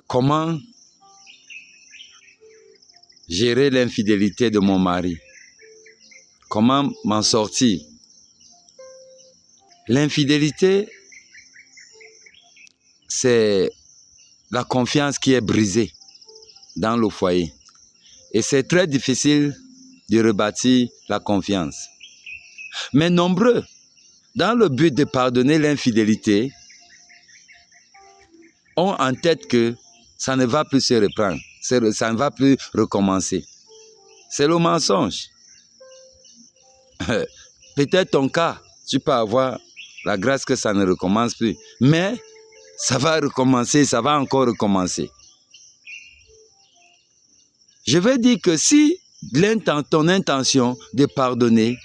Comment gérer l'infidélité de mon mari? Comment m'en sortir? L'infidélité, c'est la confiance qui est brisée dans le foyer. Et c'est très difficile de rebâtir la confiance. Mais nombreux, dans le but de pardonner l'infidélité, ont en tête que ça ne va plus se reprendre, ça ne va plus recommencer. C'est le mensonge. Peut-être ton cas, tu peux avoir la grâce que ça ne recommence plus, mais ça va recommencer, ça va encore recommencer. Je veux dire que si ton intention de pardonner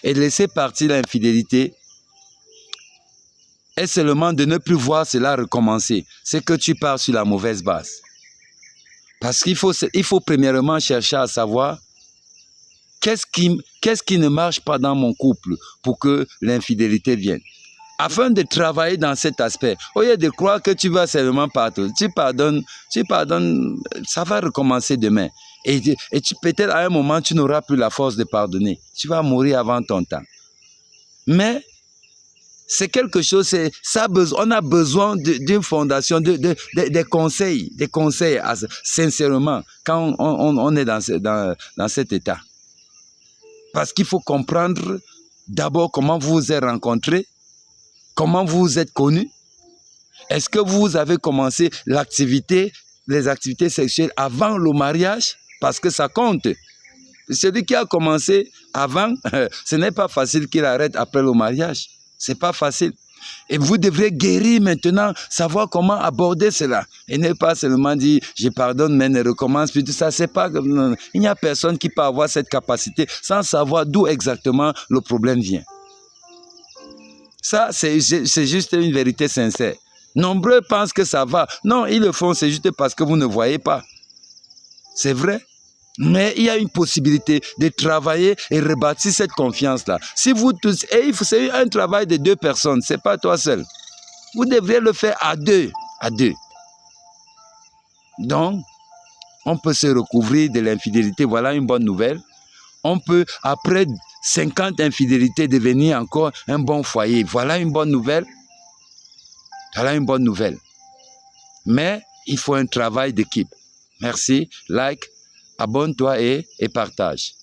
et de laisser partir l'infidélité est seulement de ne plus voir cela recommencer, c'est que tu pars sur la mauvaise base. Parce qu'il faut premièrement chercher à savoir qu'est-ce qui ne marche pas dans mon couple pour que l'infidélité vienne. Afin de travailler dans cet aspect, au lieu de croire que tu vas seulement pardonner, tu pardonnes, ça va recommencer demain. Et peut-être à un moment, tu n'auras plus la force de pardonner. Tu vas mourir avant ton temps. Mais c'est quelque chose, on a besoin d'une fondation, des conseils, sincèrement, quand on est dans cet état. Parce qu'il faut comprendre d'abord comment vous vous êtes rencontrés, comment vous vous êtes connus. Est-ce que vous avez commencé les activités sexuelles avant le mariage? Parce que ça compte. Celui qui a commencé avant, ce n'est pas facile qu'il arrête après le mariage. Ce n'est pas facile. Et vous devrez guérir maintenant, savoir comment aborder cela. Et ne pas seulement dire, je pardonne, mais ne recommence plus. Tout ça, c'est pas... Il n'y a personne qui peut avoir cette capacité sans savoir d'où exactement le problème vient. Ça, c'est juste une vérité sincère. Nombreux pensent que ça va. Non, ils le font, c'est juste parce que vous ne voyez pas. C'est vrai. Mais il y a une possibilité de travailler et rebâtir cette confiance-là. Si vous tous, et c'est un travail de deux personnes, ce n'est pas toi seul. Vous devriez le faire à deux. Donc, on peut se recouvrir de l'infidélité. Voilà une bonne nouvelle. On peut, après 50 infidélités, devenir encore un bon foyer. Voilà une bonne nouvelle. Voilà une bonne nouvelle. Mais il faut un travail d'équipe. Merci, like, abonne-toi et partage.